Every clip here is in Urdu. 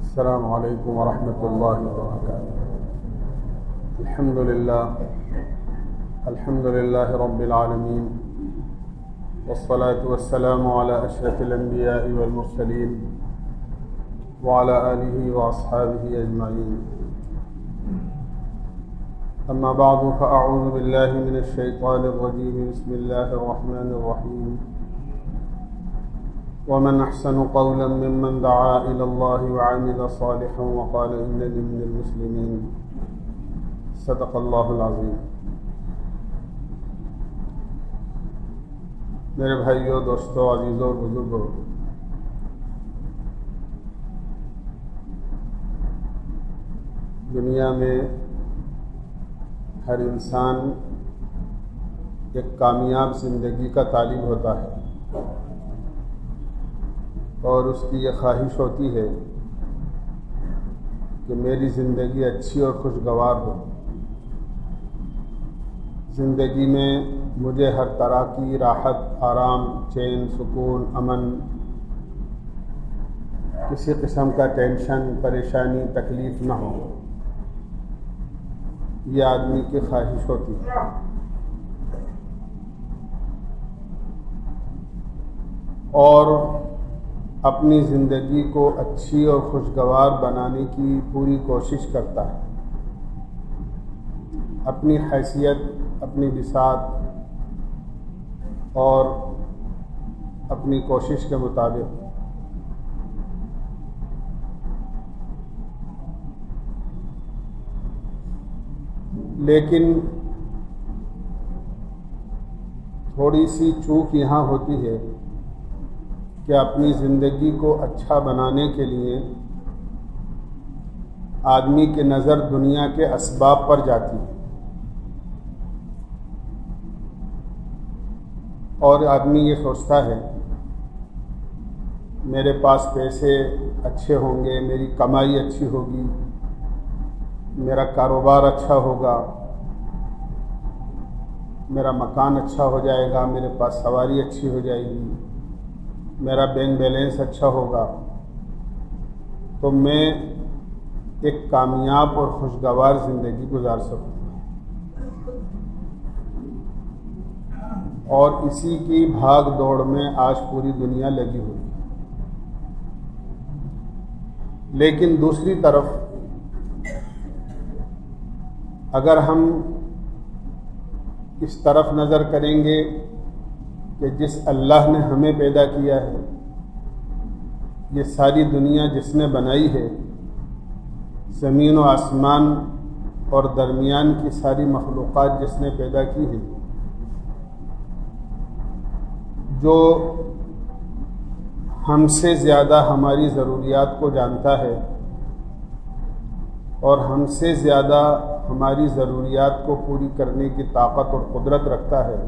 السلام علیکم ورحمۃ اللہ وبرکاتہ۔ الحمد للہ رب العالمین، والصلاة والسلام علی اشرف الانبیاء والمرسلین وعلی آلہ واصحابہ اجمعین، اما بعد فاعوذ باللہ من الشیطان الرجیم، بسم اللہ الرحمن الرحیم۔ ومن أحسن قولا ممن دعا إلى الله وعمل صالحا وقال إنني من المسلمين، صدق الله العظيم۔ میرے بھائیوں، دوستوں، عزیزوں اور بزرگوں، دنیا میں ہر انسان ایک کامیاب زندگی کا طالب ہوتا ہے، اور اس کی یہ خواہش ہوتی ہے کہ میری زندگی اچھی اور خوشگوار ہو، زندگی میں مجھے ہر طرح کی راحت، آرام، چین، سکون، امن، کسی قسم کا ٹینشن، پریشانی، تکلیف نہ ہو، یہ آدمی کی خواہش ہوتی ہے۔ اور اپنی زندگی کو اچھی اور خوشگوار بنانے کی پوری کوشش کرتا ہے، اپنی حیثیت، اپنی بساط اور اپنی کوشش کے مطابق۔ لیکن تھوڑی سی چوک یہاں ہوتی ہے کہ اپنی زندگی کو اچھا بنانے کے لیے آدمی کی نظر دنیا کے اسباب پر جاتی ہے، اور آدمی یہ سوچتا ہے میرے پاس پیسے اچھے ہوں گے، میری کمائی اچھی ہوگی، میرا کاروبار اچھا ہوگا، میرا مکان اچھا ہو جائے گا، میرے پاس سواری اچھی ہو جائے گی، میرا بینک بیلنس اچھا ہوگا، تو میں ایک کامیاب اور خوشگوار زندگی گزار سکوں گا۔ اور اسی کی بھاگ دوڑ میں آج پوری دنیا لگی ہوئی ہے۔ لیکن دوسری طرف اگر ہم اس طرف نظر کریں گے کہ جس اللہ نے ہمیں پیدا کیا ہے، یہ ساری دنیا جس نے بنائی ہے، زمین و آسمان اور درمیان کی ساری مخلوقات جس نے پیدا کی ہے، جو ہم سے زیادہ ہماری ضروریات کو جانتا ہے اور ہم سے زیادہ ہماری ضروریات کو پوری کرنے کی طاقت اور قدرت رکھتا ہے،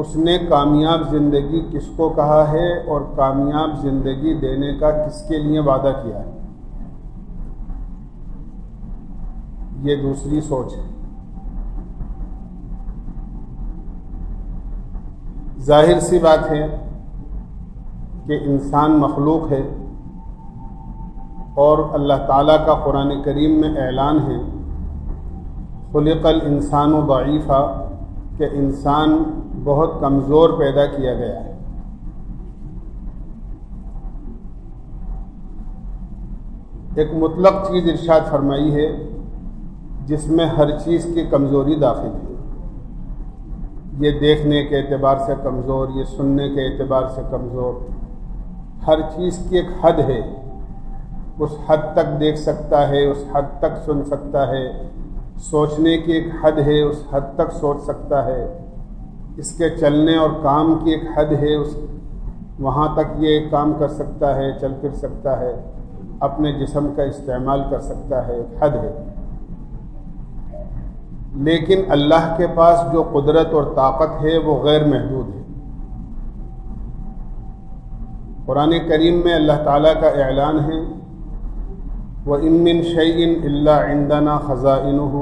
اس نے کامیاب زندگی کس کو کہا ہے اور کامیاب زندگی دینے کا کس کے لیے وعدہ کیا ہے، یہ دوسری سوچ ہے۔ ظاہر سی بات ہے کہ انسان مخلوق ہے، اور اللہ تعالیٰ کا قرآن کریم میں اعلان ہے، خلق الانسان ضعیفا، کہ انسان بہت کمزور پیدا کیا گیا ہے۔ ایک مطلق چیز ارشاد فرمائی ہے جس میں ہر چیز کی کمزوری داخل ہے، یہ دیکھنے کے اعتبار سے کمزور، یہ سننے کے اعتبار سے کمزور، ہر چیز کی ایک حد ہے، اس حد تک دیکھ سکتا ہے، اس حد تک سن سکتا ہے، سوچنے کی ایک حد ہے، اس حد تک سوچ سکتا ہے، اس کے چلنے اور کام کی ایک حد ہے، وہاں تک یہ کام کر سکتا ہے، چل پھر سکتا ہے، اپنے جسم کا استعمال کر سکتا ہے، ایک حد ہے۔ لیکن اللہ کے پاس جو قدرت اور طاقت ہے وہ غیر محدود ہے۔ قرآن کریم میں اللہ تعالیٰ کا اعلان ہے، وَإِن مِّن شَيْءٍ إِلَّا عِندَنَا خَزَائِنُهُ،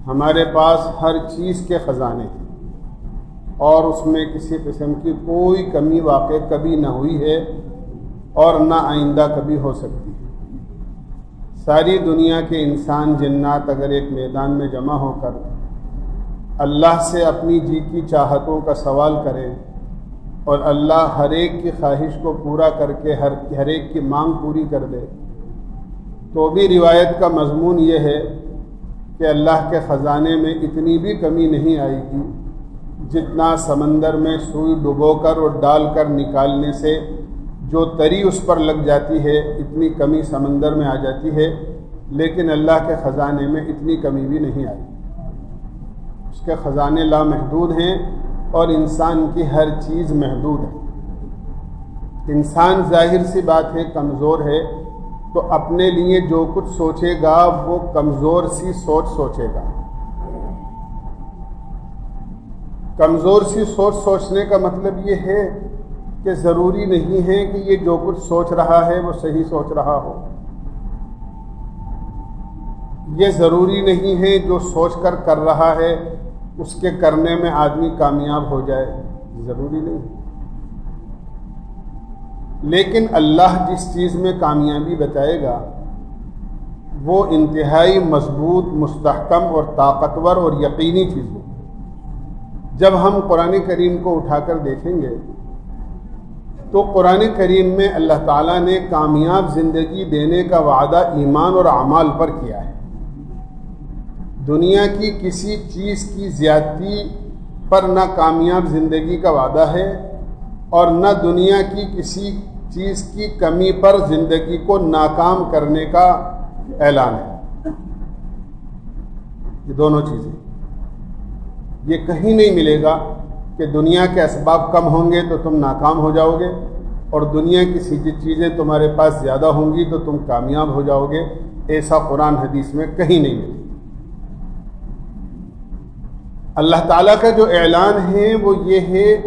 ہمارے پاس ہر چیز کے خزانے ہیں، اور اس میں کسی قسم کی کوئی کمی واقع کبھی نہ ہوئی ہے اور نہ آئندہ کبھی ہو سکتی ہے۔ ساری دنیا کے انسان جنات اگر ایک میدان میں جمع ہو کر اللہ سے اپنی جی کی چاہتوں کا سوال کریں اور اللہ ہر ایک کی خواہش کو پورا کر کے ہر ایک کی مانگ پوری کر دے، تو بھی روایت کا مضمون یہ ہے کہ اللہ کے خزانے میں اتنی بھی کمی نہیں آئے گی جتنا سمندر میں سوئی ڈبو کر اور ڈال کر نکالنے سے جو تری اس پر لگ جاتی ہے، اتنی کمی سمندر میں آ جاتی ہے، لیکن اللہ کے خزانے میں اتنی کمی بھی نہیں آئی۔ اس کے خزانے لامحدود ہیں اور انسان کی ہر چیز محدود ہے۔ انسان ظاہر سی بات ہے کمزور ہے، تو اپنے لیے جو کچھ سوچے گا وہ کمزور سی سوچ سوچے گا۔ کمزور سی سوچ سوچنے کا مطلب یہ ہے کہ ضروری نہیں ہے کہ یہ جو کچھ سوچ رہا ہے وہ صحیح سوچ رہا ہو۔ یہ ضروری نہیں ہے جو سوچ کر کر رہا ہے اس کے کرنے میں آدمی کامیاب ہو جائے، ضروری نہیں۔ لیکن اللہ جس چیز میں کامیابی بتائے گا وہ انتہائی مضبوط، مستحکم اور طاقتور اور یقینی چیز ہوگی۔ جب ہم قرآن کریم کو اٹھا کر دیکھیں گے تو قرآن کریم میں اللہ تعالیٰ نے کامیاب زندگی دینے کا وعدہ ایمان اور اعمال پر کیا ہے۔ دنیا کی کسی چیز کی زیادتی پر نہ کامیاب زندگی کا وعدہ ہے اور نہ دنیا کی کسی چیز کی کمی پر زندگی کو ناکام کرنے کا اعلان ہے۔ یہ دونوں چیزیں، یہ کہیں نہیں ملے گا کہ دنیا کے اسباب کم ہوں گے تو تم ناکام ہو جاؤ گے اور دنیا کی چیزیں تمہارے پاس زیادہ ہوں گی تو تم کامیاب ہو جاؤ گے۔ ایسا قرآن حدیث میں کہیں نہیں ملے۔ اللہ تعالیٰ کا جو اعلان ہے وہ یہ ہے،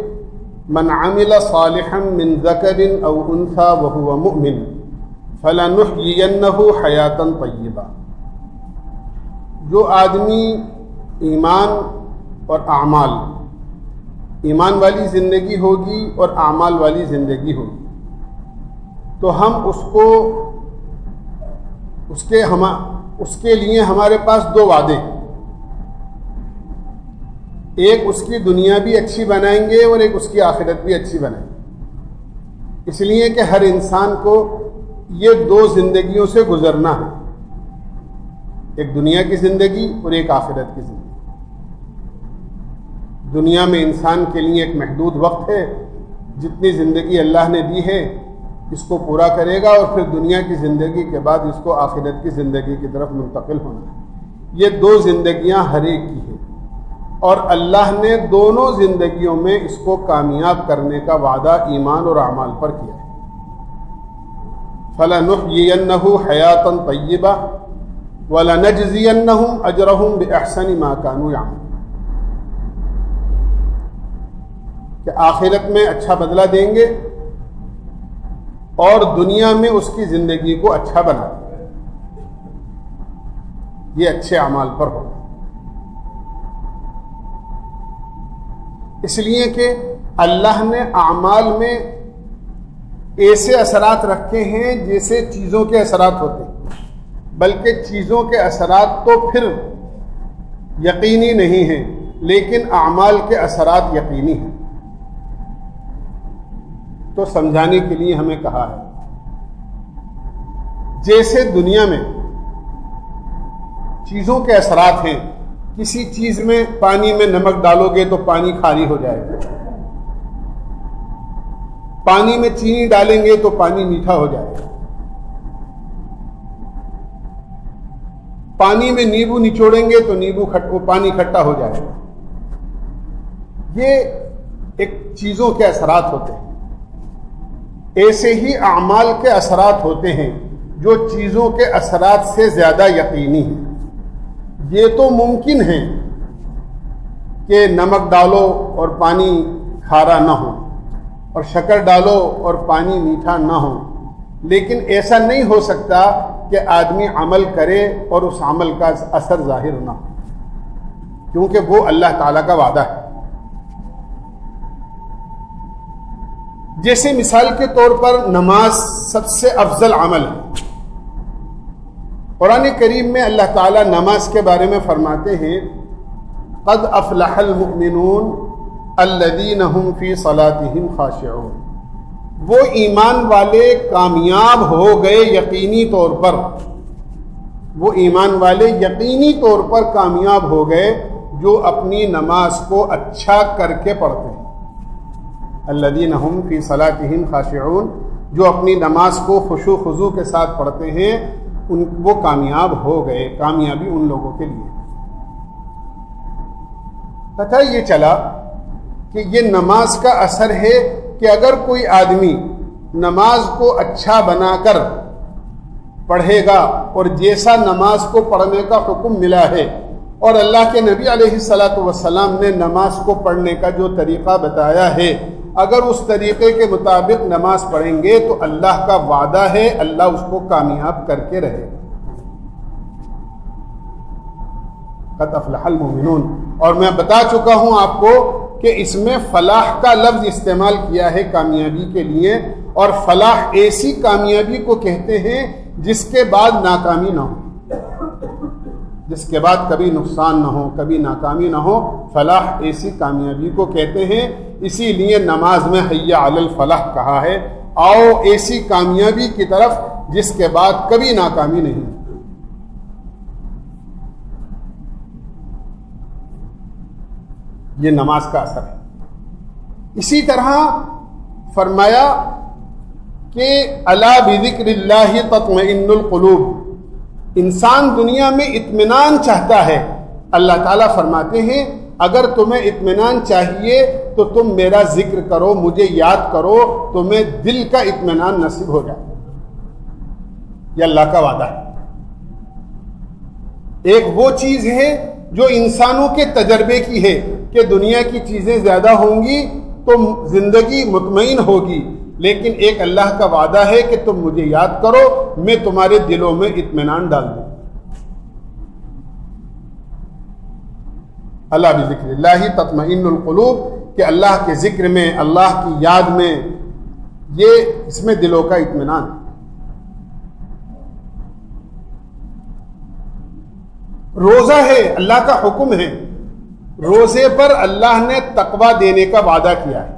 من عمل صالحا من ذکر او انثى وهو مؤمن فلنحيينه حیاتا طیبہ۔ جو آدمی ایمان اور اعمال، ایمان والی زندگی ہوگی اور اعمال والی زندگی ہوگی، تو ہم اس کے لیے ہمارے پاس دو وعدے ہیں۔ ایک اس کی دنیا بھی اچھی بنائیں گے اور ایک اس کی آخرت بھی اچھی بنائیں گے۔ اس لیے کہ ہر انسان کو یہ دو زندگیوں سے گزرنا ہے، ایک دنیا کی زندگی اور ایک آخرت کی زندگی۔ دنیا میں انسان کے لیے ایک محدود وقت ہے، جتنی زندگی اللہ نے دی ہے اس کو پورا کرے گا اور پھر دنیا کی زندگی کے بعد اس کو آخرت کی زندگی کی طرف منتقل ہونا ہے۔ یہ دو زندگیاں ہر ایک کی ہیں اور اللہ نے دونوں زندگیوں میں اس کو کامیاب کرنے کا وعدہ ایمان اور اعمال پر کیا ہے۔ فَلَنُحْيِيَنَّهُ حَيَاةً طَيِّبَةً وَلَنَجْزِيَنَّهُمْ أَجْرَهُمْ بِأَحْسَنِ مَا كَانُوا يَعْمَلُونَ۔ کہ آخرت میں اچھا بدلہ دیں گے اور دنیا میں اس کی زندگی کو اچھا بنا دیں گے، یہ اچھے اعمال پر ہوگا۔ اس لیے کہ اللہ نے اعمال میں ایسے اثرات رکھے ہیں جیسے چیزوں کے اثرات ہوتے ہیں، بلکہ چیزوں کے اثرات تو پھر یقینی نہیں ہیں لیکن اعمال کے اثرات یقینی ہیں۔ تو سمجھانے کے لیے ہمیں کہا ہے جیسے دنیا میں چیزوں کے اثرات ہیں، کسی چیز میں پانی میں نمک ڈالو گے تو پانی کھاری ہو جائے گا، پانی میں چینی ڈالیں گے تو پانی میٹھا ہو جائے گا، پانی میں نیبو نچوڑیں گے تو پانی کھٹا ہو جائے گا۔ یہ ایک چیزوں کے اثرات ہوتے ہیں۔ ایسے ہی اعمال کے اثرات ہوتے ہیں جو چیزوں کے اثرات سے زیادہ یقینی ہیں۔ یہ تو ممکن ہے کہ نمک ڈالو اور پانی کھارا نہ ہو اور شکر ڈالو اور پانی میٹھا نہ ہو، لیکن ایسا نہیں ہو سکتا کہ آدمی عمل کرے اور اس عمل کا اثر ظاہر نہ ہو، کیونکہ وہ اللہ تعالیٰ کا وعدہ ہے۔ جیسے مثال کے طور پر نماز سب سے افضل عمل ہے۔ قرآن کریم میں اللہ تعالیٰ نماز کے بارے میں فرماتے ہیں قد افلح المؤمنون الذین هم فی صلاتهم خاشعون، وہ ایمان والے کامیاب ہو گئے یقینی طور پر، وہ ایمان والے یقینی طور پر کامیاب ہو گئے جو اپنی نماز کو اچھا کر کے پڑھتے ہیں۔ الذین هم فی صلاتهم خاشعون، جو اپنی نماز کو خشوع خضوع کے ساتھ پڑھتے ہیں وہ کامیاب ہو گئے۔ کامیابی ان لوگوں کے لیے پتہ یہ چلا کہ یہ نماز کا اثر ہے کہ اگر کوئی آدمی نماز کو اچھا بنا کر پڑھے گا اور جیسا نماز کو پڑھنے کا حکم ملا ہے اور اللہ کے نبی علیہ الصلاۃ والسلام نے نماز کو پڑھنے کا جو طریقہ بتایا ہے، اگر اس طریقے کے مطابق نماز پڑھیں گے تو اللہ کا وعدہ ہے اللہ اس کو کامیاب کر کے رہے گا۔ قد افلح المؤمنون، اور میں بتا چکا ہوں آپ کو کہ اس میں فلاح کا لفظ استعمال کیا ہے کامیابی کے لیے، اور فلاح ایسی کامیابی کو کہتے ہیں جس کے بعد ناکامی نہ ہو، جس کے بعد کبھی نقصان نہ ہو، کبھی ناکامی نہ ہو، فلاح ایسی کامیابی کو کہتے ہیں۔ اسی لیے نماز میں حی علی الفلاح کہا ہے، آؤ ایسی کامیابی کی طرف جس کے بعد کبھی ناکامی نہیں۔ یہ نماز کا اثر ہے۔ اسی طرح فرمایا کہ الا بذکر اللہ تطمئن القلوب، انسان دنیا میں اطمینان چاہتا ہے، اللہ تعالیٰ فرماتے ہیں اگر تمہیں اطمینان چاہیے تو تم میرا ذکر کرو، مجھے یاد کرو، تمہیں دل کا اطمینان نصیب ہو جائے۔ یہ اللہ کا وعدہ ہے۔ ایک وہ چیز ہے جو انسانوں کے تجربے کی ہے کہ دنیا کی چیزیں زیادہ ہوں گی تو زندگی مطمئن ہوگی، لیکن ایک اللہ کا وعدہ ہے کہ تم مجھے یاد کرو، میں تمہارے دلوں میں اطمینان ڈال دوں۔ اللہ بذکر اللہ تطمئن القلوب، کہ اللہ کے ذکر میں، اللہ کی یاد میں، یہ اس میں دلوں کا اطمینان۔ روزہ ہے، اللہ کا حکم ہے، روزے پر اللہ نے تقویٰ دینے کا وعدہ کیا ہے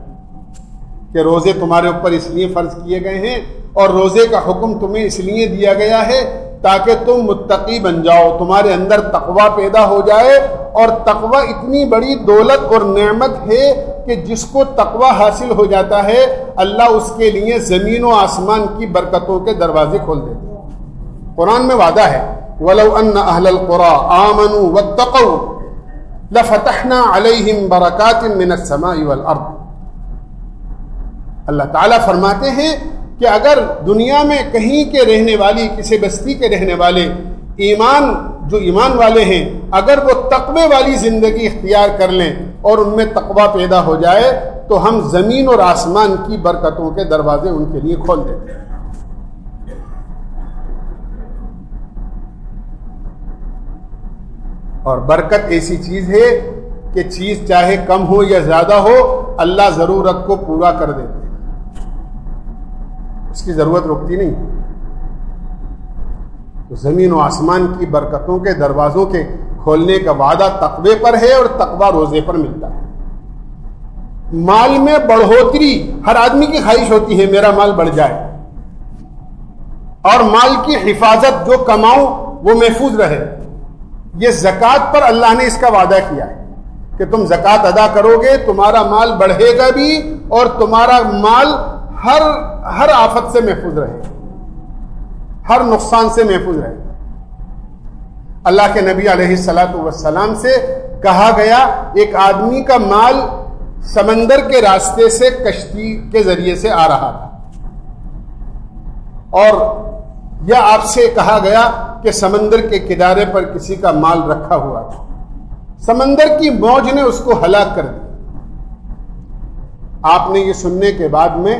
کہ روزے تمہارے اوپر اس لیے فرض کیے گئے ہیں اور روزے کا حکم تمہیں اس لیے دیا گیا ہے تاکہ تم متقی بن جاؤ، تمہارے اندر تقویٰ پیدا ہو جائے۔ اور تقویٰ اتنی بڑی دولت اور نعمت ہے کہ جس کو تقویٰ حاصل ہو جاتا ہے اللہ اس کے لیے زمین و آسمان کی برکتوں کے دروازے کھول دیتے ہیں۔ قرآن میں وعدہ ہے وَلَوْ أَنَّ أَهْلَ الْقُرَىٰ آمَنُوا وَاتَّقَوْا لَفَتَحْنَا عَلَيْهِمْ بَرَكَاتٍ مِّنَ السَّمَاءِ وَالْأَرْضِ۔ اللہ تعالیٰ فرماتے ہیں کہ اگر دنیا میں کہیں کے رہنے والی، کسی بستی کے رہنے والے جو ایمان والے ہیں، اگر وہ تقوی والی زندگی اختیار کر لیں اور ان میں تقوی پیدا ہو جائے تو ہم زمین اور آسمان کی برکتوں کے دروازے ان کے لیے کھول دیتے ہیں۔ اور برکت ایسی چیز ہے کہ چیز چاہے کم ہو یا زیادہ ہو اللہ ضرورت کو پورا کر دیتے ہیں، اس کی ضرورت رکتی نہیں۔ تو زمین و آسمان کی برکتوں کے دروازوں کے کھولنے کا وعدہ تقوی پر ہے اور تقوی روزے پر ملتا ہے۔ مال میں بڑھوتری ہر آدمی کی خواہش ہوتی ہے میرا مال بڑھ جائے، اور مال کی حفاظت جو کماؤں وہ محفوظ رہے۔ یہ زکوٰۃ پر اللہ نے اس کا وعدہ کیا ہے کہ تم زکوٰۃ ادا کرو گے تمہارا مال بڑھے گا بھی اور تمہارا مال ہر آفت سے محفوظ رہے گا، ہر نقصان سے محفوظ رہے گا۔ اللہ کے نبی علیہ الصلاۃ والسلام سے کہا گیا ایک آدمی کا مال سمندر کے راستے سے کشتی کے ذریعے سے آ رہا تھا، اور یا آپ سے کہا گیا کہ سمندر کے کنارے پر کسی کا مال رکھا ہوا تھا، سمندر کی موج نے اس کو ہلاک کر دیا۔ آپ نے یہ سننے کے بعد میں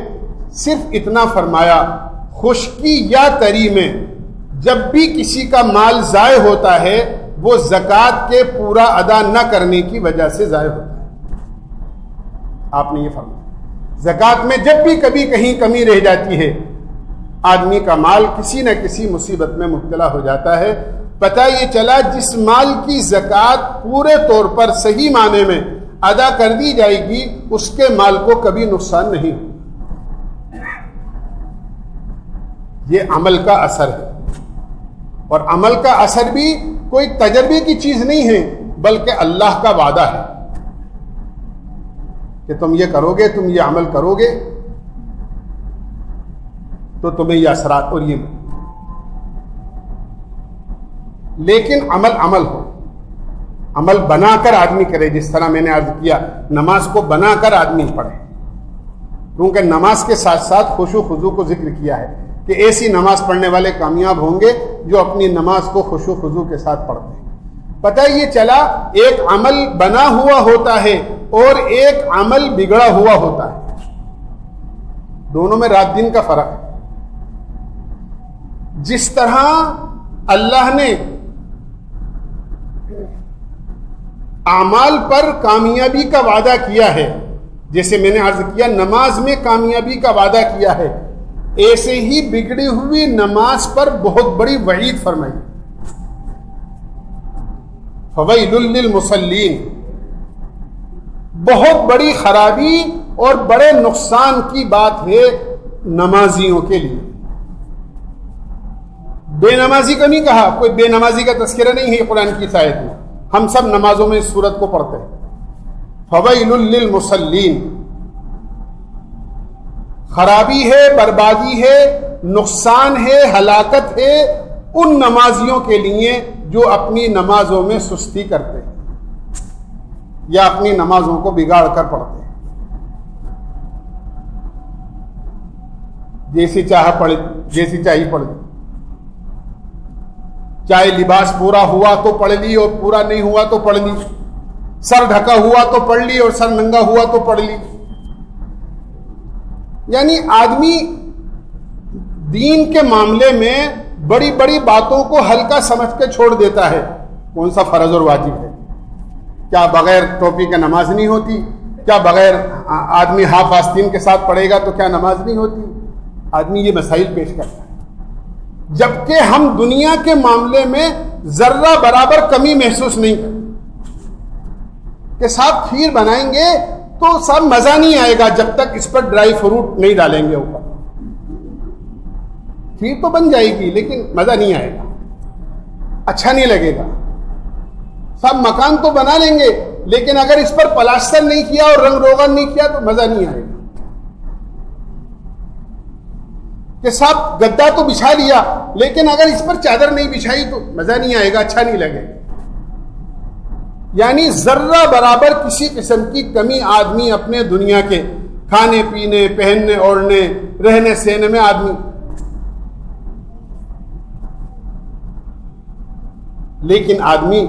صرف اتنا فرمایا خشکی یا تری میں جب بھی کسی کا مال ضائع ہوتا ہے وہ زکوٰۃ کے پورا ادا نہ کرنے کی وجہ سے ضائع ہوتا ہے۔ آپ نے یہ فرمایا زکوٰۃ میں جب بھی کبھی کہیں کمی رہ جاتی ہے آدمی کا مال کسی نہ کسی مصیبت میں مبتلا ہو جاتا ہے۔ پتہ یہ چلا جس مال کی زکوٰۃ پورے طور پر صحیح معنی میں ادا کر دی جائے گی اس کے مال کو کبھی نقصان نہیں ہو۔ یہ عمل کا اثر ہے، اور عمل کا اثر بھی کوئی تجربے کی چیز نہیں ہے بلکہ اللہ کا وعدہ ہے کہ تم یہ کرو گے، تم یہ عمل کرو گے تو تمہیں یہ اثرات اور یہ، لیکن عمل ہو، عمل بنا کر آدمی کرے۔ جس طرح میں نے عرض کیا نماز کو بنا کر آدمی پڑھے، کیونکہ نماز کے ساتھ ساتھ خشوع خضوع کو ذکر کیا ہے کہ ایسی نماز پڑھنے والے کامیاب ہوں گے جو اپنی نماز کو خشوع خضوع کے ساتھ پڑھتے ہیں۔ پتہ یہ چلا ایک عمل بنا ہوا ہوتا ہے اور ایک عمل بگڑا ہوا ہوتا ہے، دونوں میں رات دن کا فرق ہے۔ جس طرح اللہ نے اعمال پر کامیابی کا وعدہ کیا ہے، جیسے میں نے عرض کیا نماز میں کامیابی کا وعدہ کیا ہے، ایسے ہی بگڑی ہوئی نماز پر بہت بڑی وعید فرمائی۔ فویل للمصلین، بہت بڑی خرابی اور بڑے نقصان کی بات ہے نمازیوں کے لیے۔ بے نمازی کا نہیں کہا، کوئی بے نمازی کا تذکرہ نہیں ہے قرآن کی آیت میں، ہم سب نمازوں میں اس سورت کو پڑھتے ہیں۔ فویل للمصلین، خرابی ہے، بربادی ہے، نقصان ہے، ہلاکت ہے ان نمازیوں کے لیے جو اپنی نمازوں میں سستی کرتے ہیں یا اپنی نمازوں کو بگاڑ کر پڑھتے ہیں، جیسی چاہی پڑھ لی، چاہے لباس پورا ہوا تو پڑھ لی اور پورا نہیں ہوا تو پڑھ لی، سر ڈھکا ہوا تو پڑھ لی اور سر ننگا ہوا تو پڑھ لی۔ یعنی آدمی دین کے معاملے میں بڑی بڑی باتوں کو ہلکا سمجھ کے چھوڑ دیتا ہے۔ کون سا فرض اور واجب ہے؟ کیا بغیر ٹوپی کے نماز نہیں ہوتی؟ کیا بغیر آدمی ہاف آستین کے ساتھ پڑھے گا تو کیا نماز نہیں ہوتی؟ آدمی یہ مسائل پیش کرتا ہے، جبکہ ہم دنیا کے معاملے میں ذرہ برابر کمی محسوس نہیں کرتے کہ صاحب کھیر بنائیں گے تو صاحب مزہ نہیں آئے گا جب تک اس پر ڈرائی فروٹ نہیں ڈالیں گے اوپر۔ کھیر تو بن جائے گی لیکن مزہ نہیں آئے گا، اچھا نہیں لگے گا۔ صاحب مکان تو بنا لیں گے لیکن اگر اس پر پلاسٹر نہیں کیا اور رنگ روغن نہیں کیا تو مزہ نہیں آئے گا۔ کہ صاحب گدا تو بچھا لیا لیکن اگر اس پر چادر نہیں بچھائی تو مزہ نہیں آئے گا، اچھا نہیں لگے گا۔ یعنی ذرہ برابر کسی قسم کی کمی آدمی اپنے دنیا کے کھانے پینے، پہننے اوڑھنے، رہنے سہنے میں آدمی، لیکن آدمی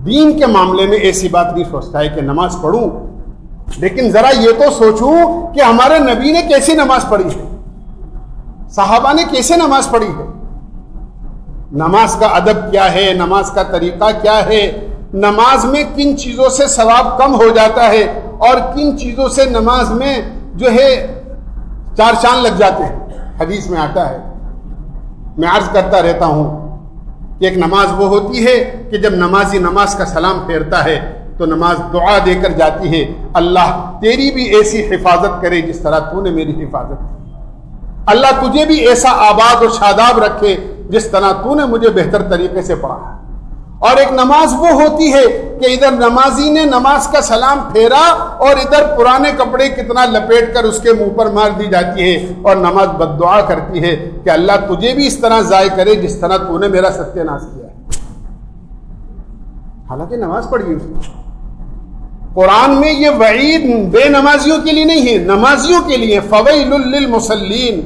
دین کے معاملے میں ایسی بات نہیں سوچتا ہے کہ نماز پڑھوں، لیکن ذرا یہ تو سوچوں کہ ہمارے نبی نے کیسی نماز پڑھی ہے، صحابہ نے کیسے نماز پڑھی ہے، نماز کا ادب کیا ہے، نماز کا طریقہ کیا ہے، نماز میں کن چیزوں سے ثواب کم ہو جاتا ہے اور کن چیزوں سے نماز میں جو ہے 4 چاند لگ جاتے ہیں۔ حدیث میں آتا ہے، میں عرض کرتا رہتا ہوں کہ ایک نماز وہ ہوتی ہے کہ جب نمازی نماز کا سلام پھیرتا ہے تو نماز دعا دے کر جاتی ہے، اللہ تیری بھی ایسی حفاظت کرے جس طرح تو نے میری حفاظت کی، اللہ تجھے بھی ایسا آباد اور شاداب رکھے جس طرح تو نے مجھے بہتر طریقے سے پڑھا۔ اور ایک نماز وہ ہوتی ہے کہ ادھر نمازی نے نماز کا سلام پھیرا اور ادھر پرانے کپڑے کتنا لپیٹ کر اس کے منہ پر مار دی جاتی ہے اور نماز بد دعا کرتی ہے کہ اللہ تجھے بھی اس طرح ضائع کرے جس طرح تو نے میرا ستیہ ناش کیا ہے، حالانکہ نماز پڑھی اس نے۔ قرآن میں یہ وعید بے نمازیوں کے لیے نہیں ہے، نمازیوں کے لیے، فویل للمصلین،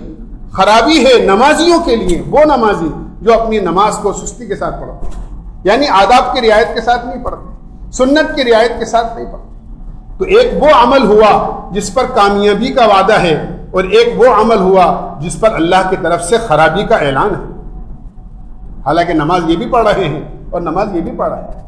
خرابی ہے نمازیوں کے لیے، وہ نمازی جو اپنی نماز کو سستی کے ساتھ پڑھتے ہیں، یعنی آداب کی رعایت کے ساتھ نہیں پڑھتے، سنت کی رعایت کے ساتھ نہیں پڑھتے۔ تو ایک وہ عمل ہوا جس پر کامیابی کا وعدہ ہے اور ایک وہ عمل ہوا جس پر اللہ کی طرف سے خرابی کا اعلان ہے، حالانکہ نماز یہ بھی پڑھ رہے ہیں اور نماز یہ بھی پڑھ رہے ہیں۔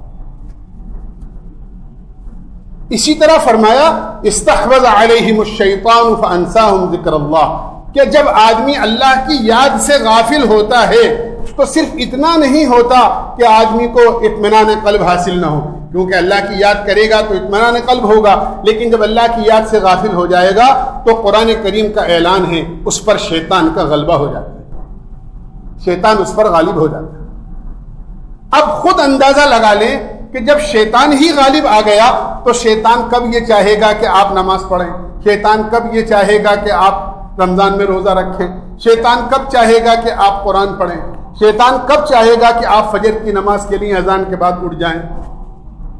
اسی طرح فرمایا استحوذ علیہم الشیطان فانساہم ذکر اللہ، کہ جب آدمی اللہ کی یاد سے غافل ہوتا ہے تو صرف اتنا نہیں ہوتا کہ آدمی کو اطمینان قلب حاصل نہ ہو، کیونکہ اللہ کی یاد کرے گا تو اطمینان قلب ہوگا، لیکن جب اللہ کی یاد سے غافل ہو جائے گا تو قرآن کریم کا اعلان ہے اس پر شیطان کا غلبہ ہو جاتا ہے، شیطان اس پر غالب ہو جاتا ہے۔ اب خود اندازہ لگا لیں کہ جب شیطان ہی غالب آ گیا تو شیطان کب یہ چاہے گا کہ آپ نماز پڑھیں، شیطان کب یہ چاہے گا کہ آپ رمضان میں روزہ رکھیں، شیطان کب چاہے گا کہ آپ قرآن پڑھیں، شیطان کب چاہے گا کہ آپ فجر کی نماز کے لیے اذان کے بعد اٹھ جائیں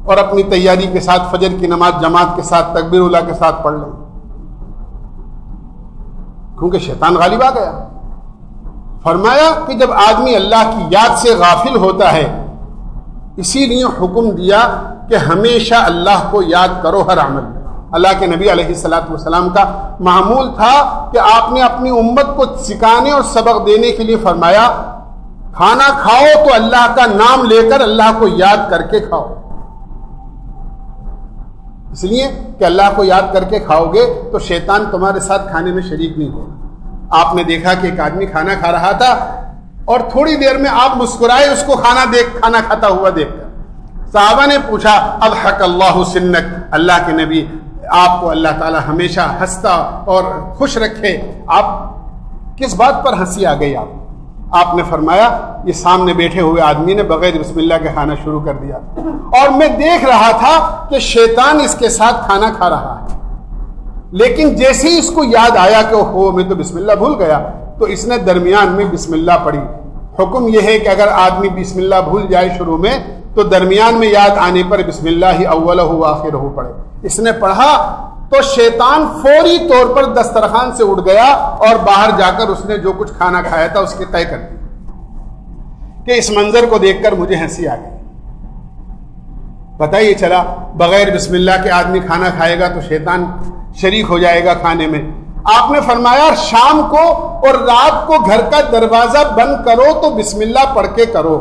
اور اپنی تیاری کے ساتھ فجر کی نماز جماعت کے ساتھ تکبیر اولیٰ کے ساتھ پڑھ لیں، کیونکہ شیطان غالب آ گیا۔ فرمایا کہ جب آدمی اللہ کی یاد سے غافل ہوتا ہے، اسی لیے حکم دیا کہ ہمیشہ اللہ کو یاد کرو ہر عمل میں۔ اللہ کے نبی علیہ الصلوۃ والسلام کا معمول تھا کہ آپ نے اپنی امت کو سکھانے اور سبق دینے کے لیے فرمایا کھانا کھاؤ تو اللہ کا نام لے کر اللہ کو یاد کر کے کھاؤ، اس لیے کہ اللہ کو یاد کر کے کھاؤ گے تو شیطان تمہارے ساتھ کھانے میں شریک نہیں ہوگا۔ آپ نے دیکھا کہ ایک آدمی کھانا کھا رہا تھا اور تھوڑی دیر میں آپ مسکرائے اس کو کھانا کھاتا ہوا دیکھ کر۔ صحابہ نے پوچھا اضحک اللہ سنک، اللہ کے نبی آپ کو اللہ تعالی ہمیشہ ہنستا اور خوش رکھے، آپ کس بات پر ہنسی آ گئی؟ آپ نے فرمایا یہ سامنے بیٹھے ہوئے آدمی نے بغیر بسم اللہ کے کھانا شروع کر دیا اور میں دیکھ رہا تھا کہ شیطان اس کے ساتھ کھانا کھا رہا ہے، لیکن جیسے ہی اس کو یاد آیا کہ اوہ میں تو بسم اللہ بھول گیا تو اس نے درمیان میں بسم اللہ پڑھی۔ حکم یہ ہے کہ اگر آدمی بسم اللہ بھول جائے شروع میں تو درمیان میں یاد آنے پر بسم اللہ اولہ و آخرہ پڑھے۔ اس نے پڑھا تو شیطان فوری طور پر دسترخوان سے اٹھ گیا اور باہر جا کر اس نے جو کچھ کھانا کھایا تھا اس کے طے کر دیا کہ اس منظر کو دیکھ کر مجھے ہنسی آ گئی۔ پتہ یہ چلا بغیر بسم اللہ کے آدمی کھانا کھائے گا تو شیطان شریک ہو جائے گا کھانے میں۔ آپ نے فرمایا شام کو اور رات کو گھر کا دروازہ بند کرو تو بسم اللہ پڑھ کے کرو،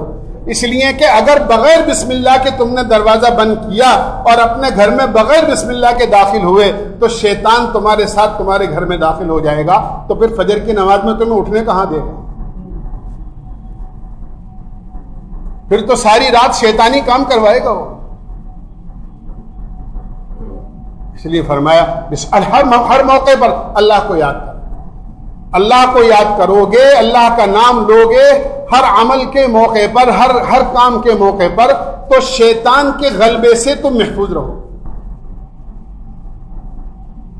اس لیے کہ اگر بغیر بسم اللہ کے تم نے دروازہ بند کیا اور اپنے گھر میں بغیر بسم اللہ کے داخل ہوئے تو شیطان تمہارے ساتھ تمہارے گھر میں داخل ہو جائے گا، تو پھر فجر کی نماز میں تمہیں اٹھنے کہاں دے گا؟ پھر تو ساری رات شیطانی کام کروائے گا وہ۔ اس لیے فرمایا ہر موقع پر اللہ کو یاد کرو، اللہ کو یاد کرو گے، اللہ کا نام لو گے ہر عمل کے موقع پر، ہر کام کے موقع پر، تو شیطان کے غلبے سے تم محفوظ رہو،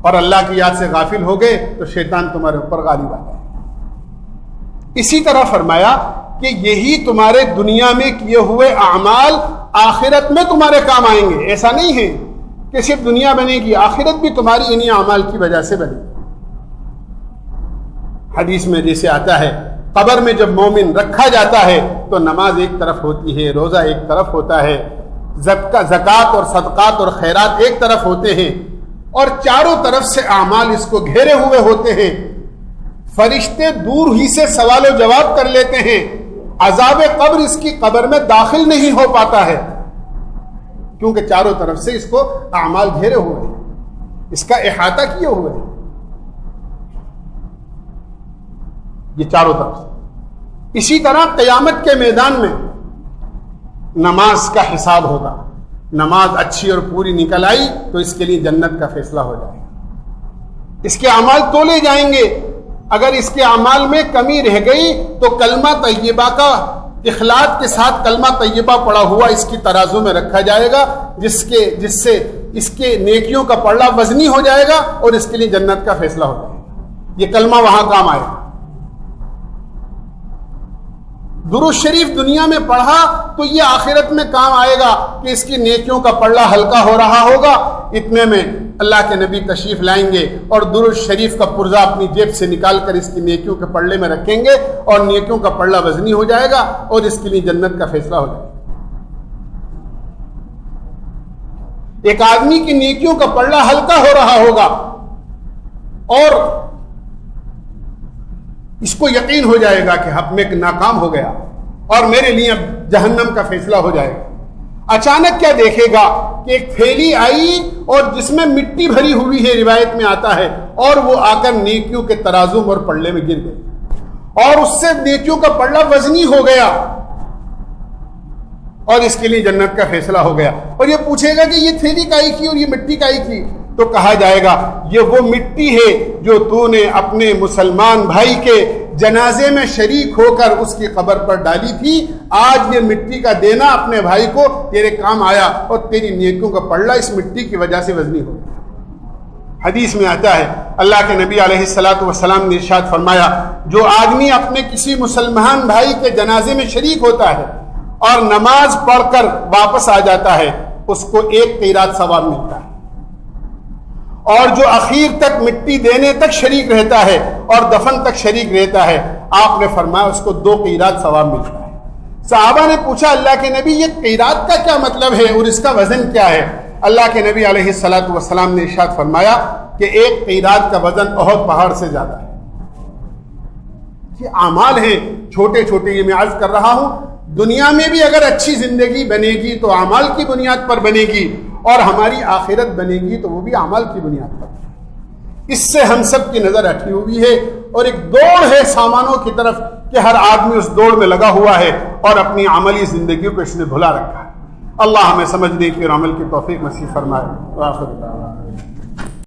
اور اللہ کی یاد سے غافل ہو گئے تو شیطان تمہارے اوپر غالب آ جائے۔ اسی طرح فرمایا کہ یہی تمہارے دنیا میں کیے ہوئے اعمال آخرت میں تمہارے کام آئیں گے۔ ایسا نہیں ہے کہ صرف دنیا بنے گی، آخرت بھی تمہاری انہی اعمال کی وجہ سے بنے گی۔ حدیث میں جیسے آتا ہے قبر میں جب مومن رکھا جاتا ہے تو نماز ایک طرف ہوتی ہے، روزہ ایک طرف ہوتا ہے، زکوٰۃ اور صدقات اور خیرات ایک طرف ہوتے ہیں، اور چاروں طرف سے اعمال اس کو گھیرے ہوئے ہوتے ہیں۔ فرشتے دور ہی سے سوال و جواب کر لیتے ہیں، عذاب قبر اس کی قبر میں داخل نہیں ہو پاتا ہے، کیونکہ چاروں طرف سے اس کو اعمال گھیرے ہوئے ہیں، اس کا احاطہ کیے ہوئے ہیں، یہ چاروں طرف سے۔ اسی طرح قیامت کے میدان میں نماز کا حساب ہوگا، نماز اچھی اور پوری نکل آئی تو اس کے لیے جنت کا فیصلہ ہو جائے گا، اس کے اعمال تولے جائیں گے، اگر اس کے اعمال میں کمی رہ گئی تو کلمہ طیبہ کا اخلاص کے ساتھ کلمہ طیبہ پڑا ہوا اس کی ترازو میں رکھا جائے گا، جس سے اس کے نیکیوں کا پلڑا وزنی ہو جائے گا اور اس کے لیے جنت کا فیصلہ ہو جائے گا، یہ کلمہ وہاں کام آئے گا۔ درود شریف دنیا میں پڑھا تو یہ آخرت میں کام آئے گا کہ اس کی نیکیوں کا پلڑا ہلکا ہو رہا ہوگا، اتنے میں اللہ کے نبی تشریف لائیں گے اور درود شریف کا پرزہ اپنی جیب سے نکال کر اس کی نیکیوں کے پلڑے میں رکھیں گے اور نیکیوں کا پلڑا وزنی ہو جائے گا اور اس کے لیے جنت کا فیصلہ ہو جائے گا۔ ایک آدمی کی نیکیوں کا پلڑا ہلکا ہو رہا ہوگا اور اس کو یقین ہو جائے گا کہ اب میں ناکام ہو گیا اور میرے لیے اب جہنم کا فیصلہ ہو جائے گا۔ اچانک کیا دیکھے گا کہ ایک تھیلی آئی اور جس میں مٹی بھری ہوئی ہے، روایت میں آتا ہے، اور وہ آ کر نیکیوں کے ترازو اور پلڑے میں گر گئی اور اس سے نیکیوں کا پلڑا وزنی ہو گیا اور اس کے لیے جنت کا فیصلہ ہو گیا۔ اور یہ پوچھے گا کہ یہ تھیلی کائی کی اور یہ مٹی کائی کی، تو کہا جائے گا یہ وہ مٹی ہے جو تو نے اپنے مسلمان بھائی کے جنازے میں شریک ہو کر اس کی قبر پر ڈالی تھی، آج یہ مٹی کا دینا اپنے بھائی کو تیرے کام آیا اور تیری نیکیوں کا پلڑا اس مٹی کی وجہ سے وزنی ہو گیا۔ حدیث میں آتا ہے اللہ کے نبی علیہ الصلوۃ والسلام نے ارشاد فرمایا، جو آدمی اپنے کسی مسلمان بھائی کے جنازے میں شریک ہوتا ہے اور نماز پڑھ کر واپس آ جاتا ہے، اس کو 1 قیرات ثواب ملتا ہے، اور جو اخیر تک مٹی دینے تک شریک رہتا ہے اور دفن تک شریک رہتا ہے، آپ نے فرمایا اس کو 2 قیرات ثواب ملتا ہے۔ صحابہ نے پوچھا اللہ کے نبی یہ قیرات کا کیا مطلب ہے اور اس کا وزن کیا ہے؟ اللہ کے نبی علیہ الصلوۃ والسلام نے ارشاد فرمایا کہ 1 قیرات کا وزن احد پہاڑ سے زیادہ ہے۔ یہ اعمال ہیں چھوٹے چھوٹے، یہ میں عرض کر رہا ہوں، دنیا میں بھی اگر اچھی زندگی بنے گی تو اعمال کی بنیاد پر بنے گی، اور ہماری آخرت بنے گی تو وہ بھی اعمال کی بنیاد پر۔ اس سے ہم سب کی نظر ہٹی ہوئی ہے اور ایک دوڑ ہے سامانوں کی طرف کہ ہر آدمی اس دوڑ میں لگا ہوا ہے اور اپنی عملی زندگی کو اس نے بھلا رکھا ہے۔ اللہ ہمیں سمجھنے کی اور عمل کی توفیق نصیب فرمائے۔